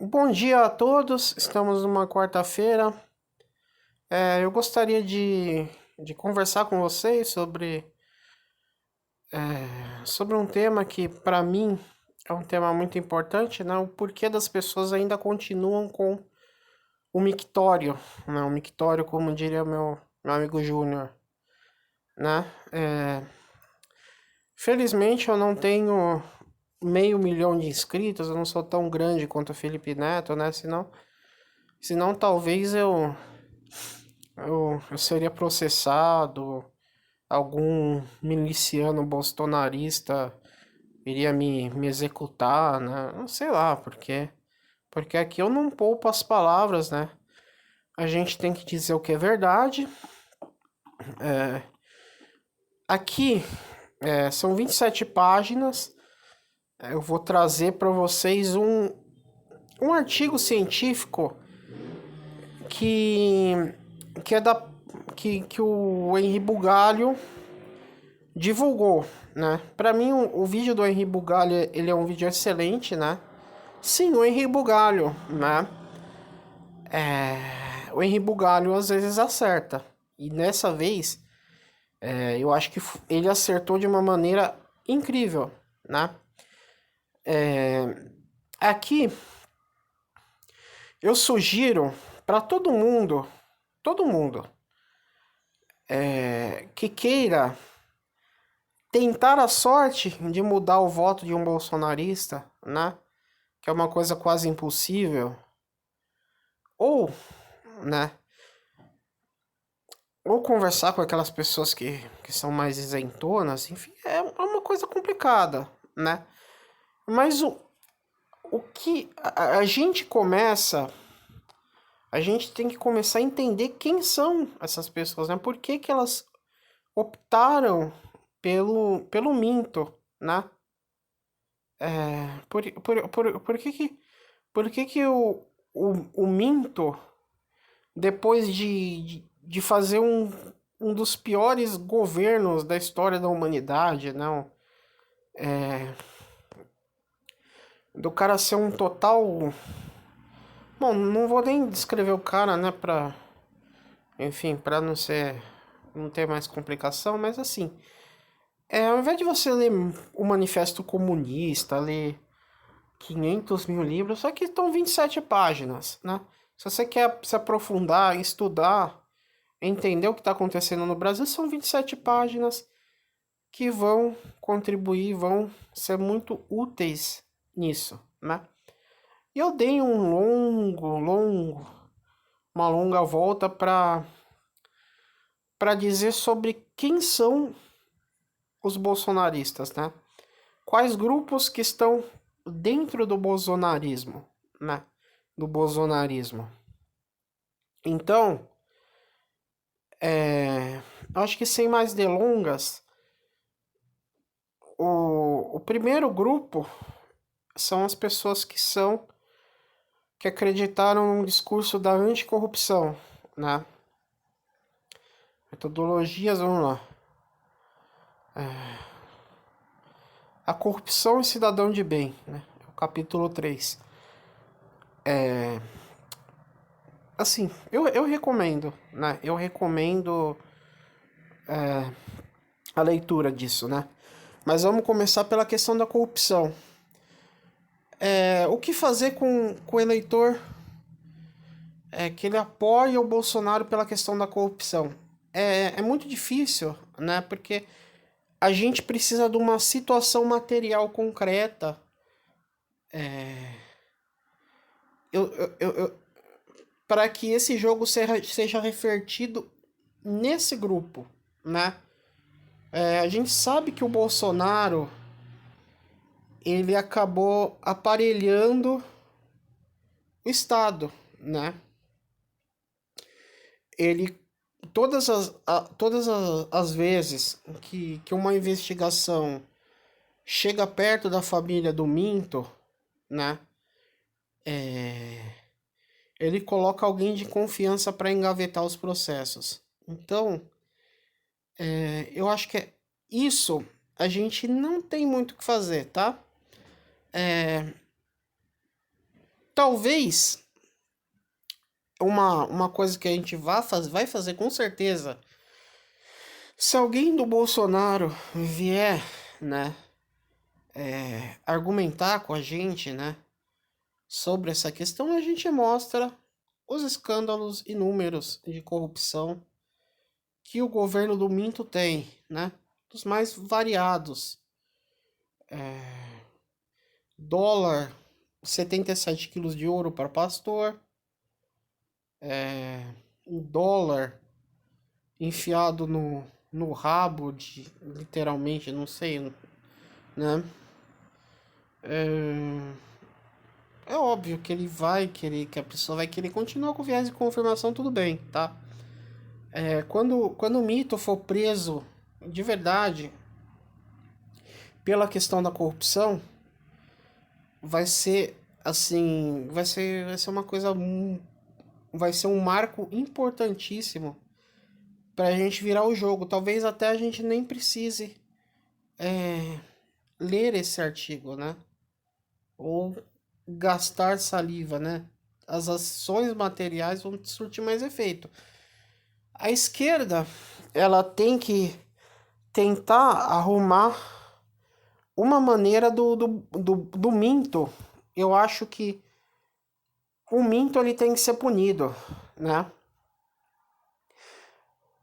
Bom dia a todos, estamos numa quarta-feira. Eu gostaria de conversar com vocês sobre um tema que, para mim, é um tema muito importante, né? O porquê das pessoas ainda continuam com o mictório, né? O mictório, como diria meu amigo Júnior, né? Felizmente eu não tenho meio milhão de inscritos, eu não sou tão grande quanto o Felipe Neto, né? Senão talvez eu seria processado, algum miliciano bolsonarista iria me executar, né? Não sei lá, porque aqui eu não poupo as palavras, né? A gente tem que dizer o que é verdade. Aqui são 27 páginas. Eu vou trazer para vocês um artigo científico que, que é da que o Henri Bugalho divulgou, né? Para mim, o vídeo do Henri Bugalho, ele é um vídeo excelente, né? Sim, o Henri Bugalho, né? O Henri Bugalho às vezes acerta. E nessa vez, eu acho que ele acertou de uma maneira incrível, né? Aqui, eu sugiro para todo mundo que queira tentar a sorte de mudar o voto de um bolsonarista, né? Que é uma coisa quase impossível. Ou, né? Ou conversar com aquelas pessoas que são mais isentonas, enfim, é uma coisa complicada, né? Mas o que a gente começa, a gente tem que começar a entender quem são essas pessoas, né? Por que que elas optaram pelo minto, né? Por que que o minto, depois de fazer um dos piores governos da história da humanidade, não? Do cara ser um total. Bom, não vou nem descrever o cara, né, Enfim, pra não ser. Não ter mais complicação, mas assim. Ao invés de você ler o Manifesto Comunista, ler 500 mil livros, só que estão 27 páginas, né? Se você quer se aprofundar, estudar, entender o que está acontecendo no Brasil, são 27 páginas que vão contribuir, vão ser muito úteis nisso, né? E eu dei uma longa volta para dizer sobre quem são os bolsonaristas, né? Quais grupos que estão dentro do bolsonarismo, né? Do bolsonarismo. Então, acho que sem mais delongas, o primeiro grupo são as pessoas que acreditaram no discurso da anticorrupção, né? Metodologias, vamos lá. A corrupção e cidadão de bem, né? O capítulo 3. Assim, eu recomendo, né? Eu recomendo a leitura disso, né? Mas vamos começar pela questão da corrupção. O que fazer com o eleitor que ele apoia o Bolsonaro pela questão da corrupção? É muito difícil, né? Porque a gente precisa de uma situação material concreta. Para que esse jogo seja revertido nesse grupo, né? A gente sabe que o Bolsonaro ele acabou aparelhando o Estado, né? Ele todas as vezes que uma investigação chega perto da família do Minto, né? Ele coloca alguém de confiança para engavetar os processos. Então, eu acho que isso a gente não tem muito o que fazer, tá? talvez uma coisa que a gente vai fazer com certeza, se alguém do Bolsonaro vier, né, argumentar com a gente, né, sobre essa questão, a gente mostra os escândalos inúmeros de corrupção que o governo do Minto tem, né, dos mais variados. Dólar, 77 quilos de ouro para pastor, um dólar enfiado no rabo, de literalmente, não sei, né? É óbvio que ele vai querer, que a pessoa vai querer continuar com viés de confirmação, tudo bem, tá? Quando o mito for preso de verdade pela questão da corrupção, vai ser assim, vai ser uma coisa, vai ser um marco importantíssimo pra gente virar o jogo. Talvez até a gente nem precise ler esse artigo, né? Ou gastar saliva, né? As ações materiais vão surtir mais efeito. A esquerda, ela tem que tentar arrumar uma maneira do Minto. Eu acho que o Minto ele tem que ser punido, né?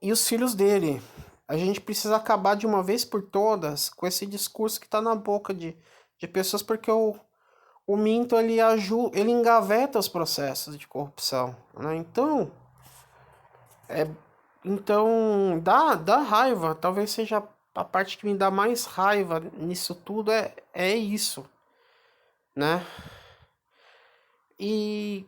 E os filhos dele. A gente precisa acabar de uma vez por todas com esse discurso que tá na boca de pessoas, porque o Minto ele ajuda, ele engaveta os processos de corrupção, né? Então dá raiva, talvez seja a parte que me dá mais raiva nisso tudo é isso, né? E,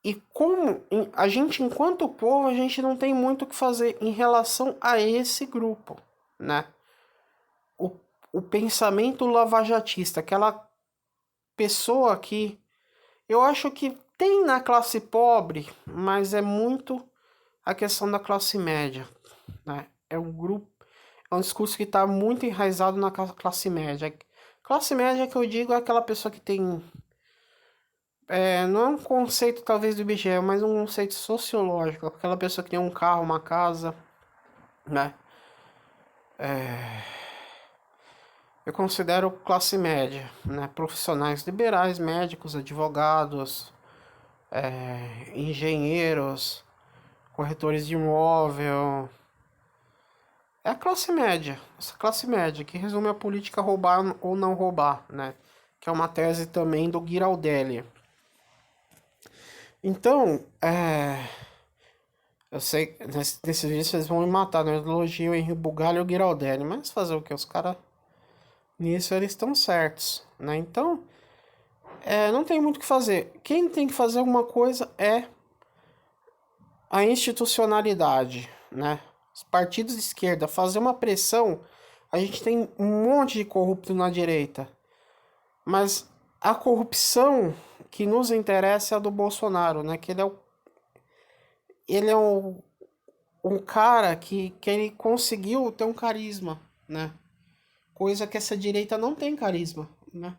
e como a gente, enquanto povo, a gente não tem muito o que fazer em relação a esse grupo, né? O, o pensamento lavajatista, aquela pessoa que eu acho que tem na classe pobre, mas é muito a questão da classe média, né? É um grupo, é um discurso que está muito enraizado na classe média. Classe média que eu digo é aquela pessoa que tem, não é um conceito talvez do IBGE, mas um conceito sociológico, aquela pessoa que tem um carro, uma casa, né? Eu considero classe média, né? Profissionais liberais, médicos, advogados, engenheiros, corretores de imóvel. É a classe média, essa classe média que resume a política roubar ou não roubar, né? Que é uma tese também do Giraldelli. Então, eu sei, nesse vídeo vocês vão me matar, né? Eu elogio o Henri Bugalho e o Giraldelli, mas fazer o que? Os caras, nisso eles estão certos, né? Então, não tem muito o que fazer. Quem tem que fazer alguma coisa é a institucionalidade, né? Os partidos de esquerda fazer uma pressão. A gente tem um monte de corrupto na direita, mas a corrupção que nos interessa é a do Bolsonaro, né? Que ele é um cara que ele conseguiu ter um carisma, né? Coisa que essa direita não tem carisma, né?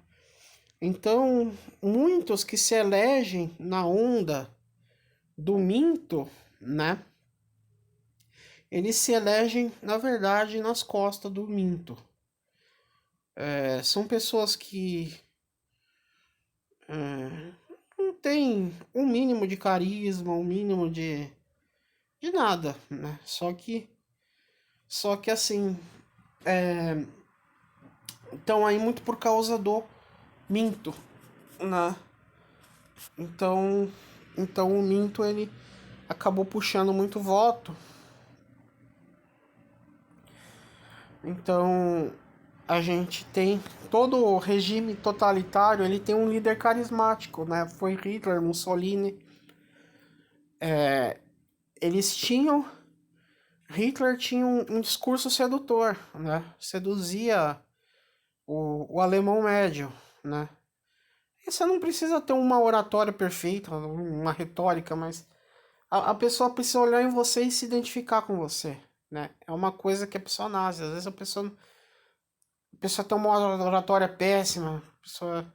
Então, muitos que se elegem na onda do minto, né? Eles se elegem, na verdade, nas costas do minto. São pessoas que não têm um mínimo de carisma, um mínimo de nada, né? Só que assim, estão aí muito por causa do minto, né? Então, então o minto ele acabou puxando muito voto. Então, a gente tem todo o regime totalitário, ele tem um líder carismático, né? Foi Hitler, Mussolini. Eles tinham Hitler tinha um discurso sedutor, né? Seduzia o alemão médio, né? E você não precisa ter uma oratória perfeita, uma retórica, mas a pessoa precisa olhar em você e se identificar com você, né? É uma coisa que a pessoa nasce. Às vezes a pessoa tem uma oratória péssima, a pessoa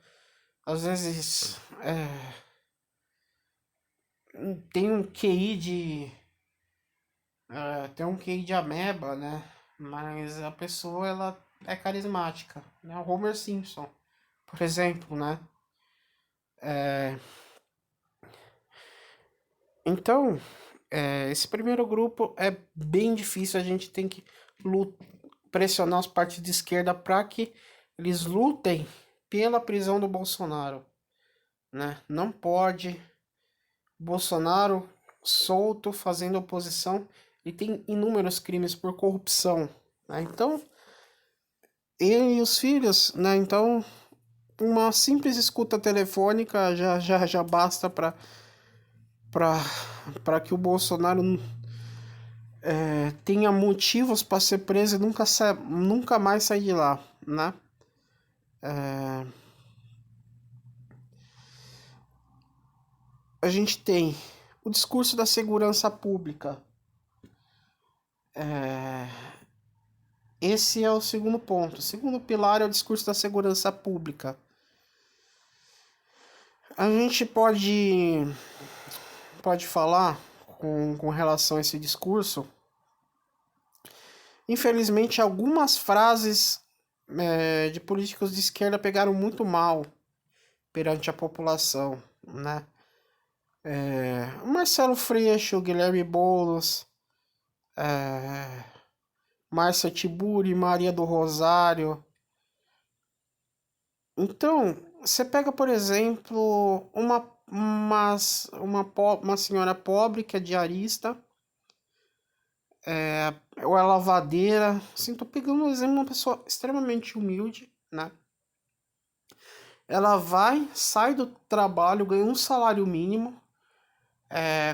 às vezes tem um QI de. Tem um QI de ameba, né? Mas a pessoa, ela é carismática, né? O Homer Simpson, por exemplo, né? Então, esse primeiro grupo é bem difícil, a gente tem que pressionar os partidos de esquerda para que eles lutem pela prisão do Bolsonaro, né? Não pode Bolsonaro solto fazendo oposição e tem inúmeros crimes por corrupção, né? Então, ele e os filhos, né? Então, uma simples escuta telefônica já basta para que o Bolsonaro tenha motivos para ser preso e nunca mais sair de lá, né? A gente tem o discurso da segurança pública. Esse é o segundo ponto. O segundo pilar é o discurso da segurança pública. A gente pode falar com relação a esse discurso. Infelizmente, algumas frases de políticos de esquerda pegaram muito mal perante a população, né? Marcelo Freixo, Guilherme Boulos, Márcia Tiburi, Maria do Rosário. Então, você pega, por exemplo, uma senhora pobre que é diarista, ou é lavadeira. Assim, tô pegando um exemplo de uma pessoa extremamente humilde, né? Ela sai do trabalho, ganha um salário mínimo,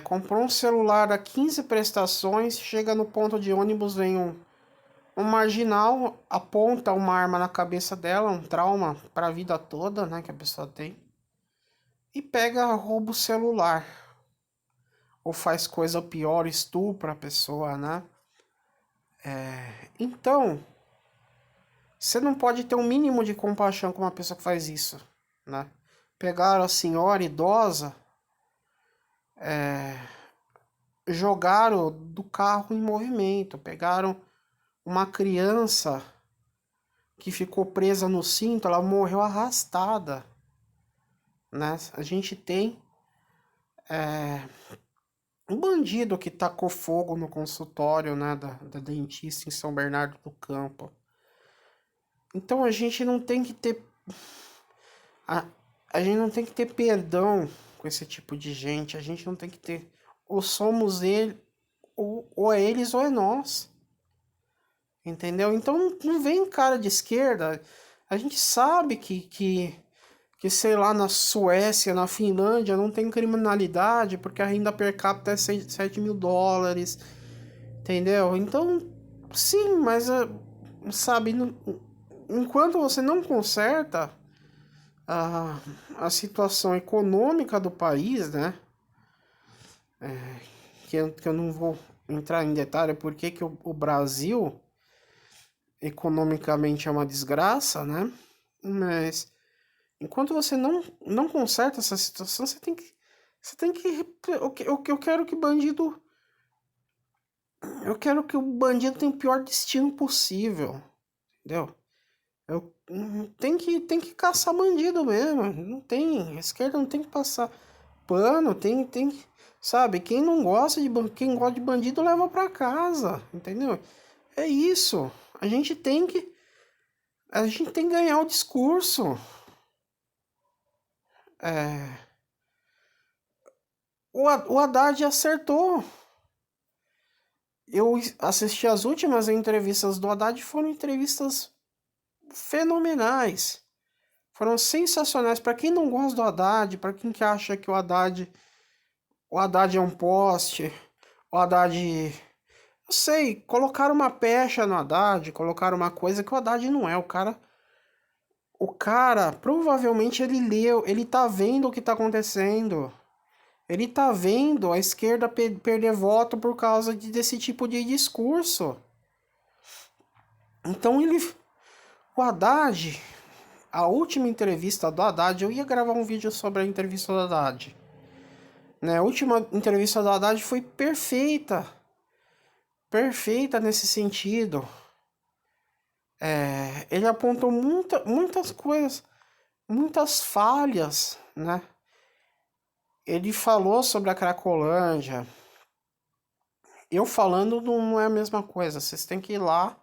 comprou um celular a 15 prestações, chega no ponto de ônibus, vem um marginal, aponta uma arma na cabeça dela, um trauma para a vida toda, né, que a pessoa tem, e rouba o celular. Ou faz coisa pior, estupra a pessoa, né? Então, você não pode ter um mínimo de compaixão com uma pessoa que faz isso, né? Pegaram a senhora idosa, jogaram do carro em movimento, pegaram uma criança que ficou presa no cinto, ela morreu arrastada, né? A gente tem um bandido que tacou fogo no consultório, né, da dentista em São Bernardo do Campo. Então a gente não tem que ter a, a gente não tem que ter perdão com esse tipo de gente. A gente não tem que ter ou somos ele ou é eles ou é nós. Entendeu? Então não vem cara de esquerda. A gente sabe que sei lá, na Suécia, na Finlândia, não tem criminalidade porque a renda per capita é 7 mil dólares. Entendeu? Então, sim, mas sabe, enquanto você não conserta a situação econômica do país, né? Que eu não vou entrar em detalhe porque que o Brasil economicamente é uma desgraça, né? Mas enquanto você não conserta essa situação, eu quero que bandido, eu quero que o bandido tenha o pior destino possível, entendeu? Tem que caçar bandido mesmo, não tem, a esquerda não tem que passar pano, sabe, quem gosta de bandido leva pra casa, entendeu? É isso, a gente tem que ganhar o discurso. O Haddad acertou. Eu assisti as últimas entrevistas do Haddad, foram entrevistas fenomenais. Foram sensacionais. Para quem não gosta do Haddad, para quem que acha que o Haddad é um poste, o Haddad, não sei, colocaram uma pecha no Haddad, colocaram uma coisa que o Haddad não é. O cara provavelmente ele leu, ele tá vendo o que tá acontecendo. Ele tá vendo a esquerda perder voto por causa desse tipo de discurso. Então o Haddad, a última entrevista do Haddad, eu ia gravar um vídeo sobre a entrevista do Haddad. né? A última entrevista do Haddad foi perfeita. Perfeita nesse sentido. Ele apontou muitas coisas, muitas falhas, né? Ele falou sobre a Cracolândia. Eu falando não é a mesma coisa. Vocês têm que ir lá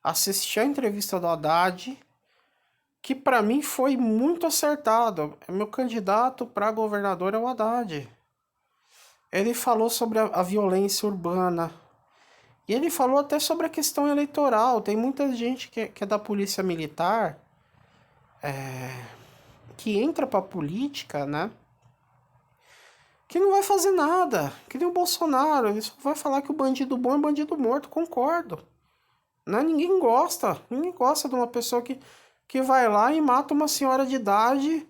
assistir a entrevista do Haddad, que para mim foi muito acertado. Meu candidato para governador é o Haddad. Ele falou sobre a violência urbana. E ele falou até sobre a questão eleitoral. Tem muita gente que é da polícia militar, que entra pra política, né? Que não vai fazer nada. Que nem o Bolsonaro. Ele só vai falar que o bandido bom é bandido morto. Concordo. Né? Ninguém gosta. Ninguém gosta de uma pessoa que vai lá e mata uma senhora de idade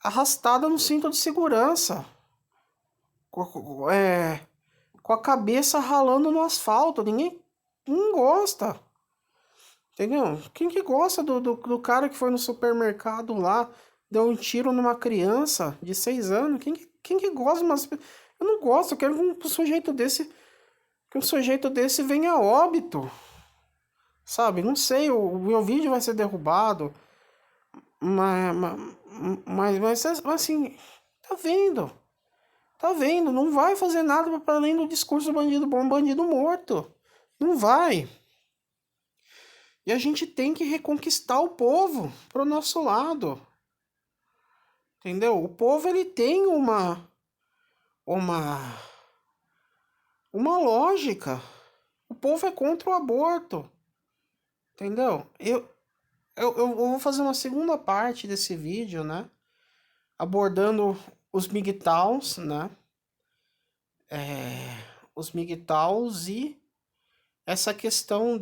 arrastada no cinto de segurança. Com a cabeça ralando no asfalto. Ninguém gosta. Entendeu? Quem que gosta do cara que foi no supermercado lá, deu um tiro numa criança de 6 anos? Quem que gosta? Mas eu não gosto, eu quero que um sujeito desse venha a óbito. Sabe? Não sei, o meu vídeo vai ser derrubado. Mas assim, tá vendo? Tá vendo? Não vai fazer nada para além do discurso bandido bom, bandido morto. Não vai. E a gente tem que reconquistar o povo pro nosso lado. Entendeu? O povo ele tem uma uma lógica. O povo é contra o aborto. Entendeu? Eu vou fazer uma segunda parte desse vídeo, né? Abordando os MGTOWs, né? Os MGTOWs e essa questão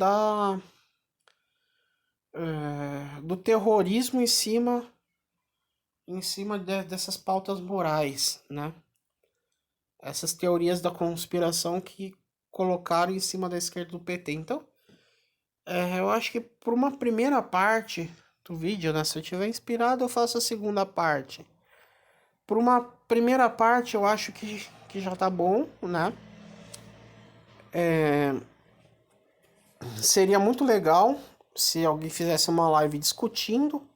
do terrorismo em cima dessas pautas morais, né? Essas teorias da conspiração que colocaram em cima da esquerda do PT. Então, eu acho que por uma primeira parte do vídeo, né? Se eu tiver inspirado, eu faço a segunda parte. Por uma primeira parte, eu acho que já tá bom, né? Seria muito legal se alguém fizesse uma live discutindo,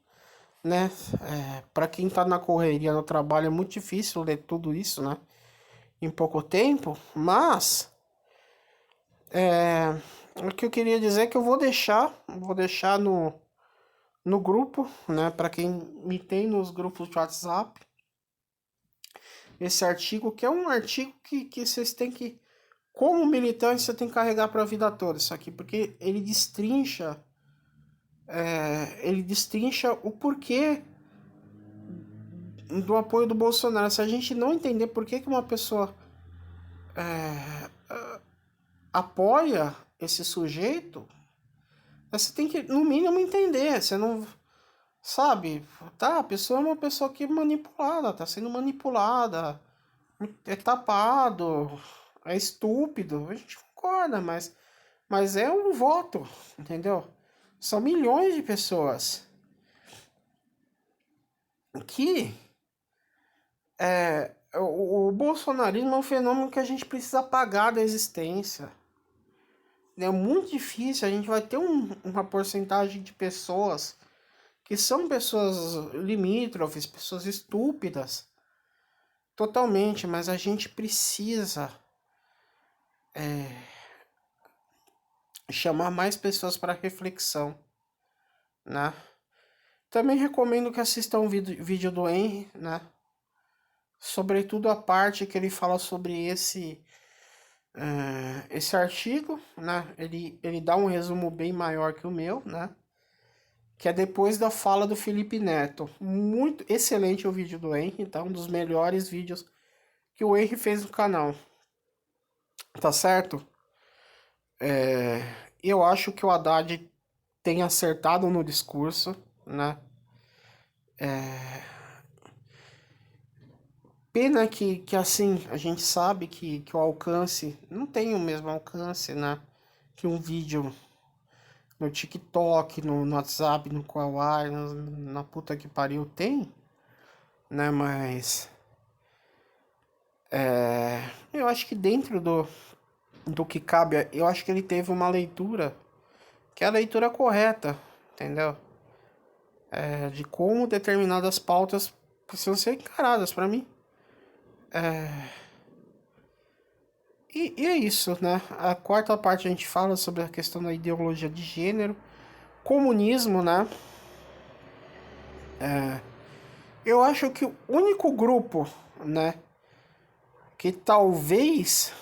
né? Para quem tá na correria no trabalho é muito difícil ler tudo isso, né? Em pouco tempo, mas o que eu queria dizer é que eu vou deixar no grupo, né? Para quem me tem nos grupos de WhatsApp, esse artigo, que é um artigo que vocês têm que, como militante, você tem que carregar para a vida toda isso aqui, porque ele destrincha o porquê do apoio do Bolsonaro. Se a gente não entender por que uma pessoa apoia esse sujeito, você tem que, no mínimo, entender. Você não. Sabe? Tá, a pessoa é uma pessoa que é manipulada, tá sendo manipulada, é tapado, é estúpido. A gente concorda, mas é um voto, entendeu? São milhões de pessoas que o bolsonarismo é um fenômeno que a gente precisa apagar da existência. É muito difícil, a gente vai ter uma porcentagem de pessoas que são pessoas limítrofes, pessoas estúpidas, totalmente, mas a gente precisa chamar mais pessoas para reflexão, né? Também recomendo que assistam o vídeo do Henry, né? Sobretudo a parte que ele fala sobre esse artigo, né? Ele dá um resumo bem maior que o meu, né? Que é depois da fala do Felipe Neto. Muito excelente o vídeo do Henry, tá? Um dos melhores vídeos que o Henry fez no canal. Tá certo? Eu acho que o Haddad tem acertado no discurso, né? Pena que assim, a gente sabe que o alcance não tem o mesmo alcance, né? Que um vídeo no TikTok, no WhatsApp, no Kawaii, na puta que pariu tem, né? Mas Eu acho que dentro do que cabe, eu acho que ele teve uma leitura que é a leitura correta, entendeu? De como determinadas pautas precisam ser encaradas para mim. E é isso, né? A quarta parte a gente fala sobre a questão da ideologia de gênero, comunismo, né? Eu acho que o único grupo, né, que talvez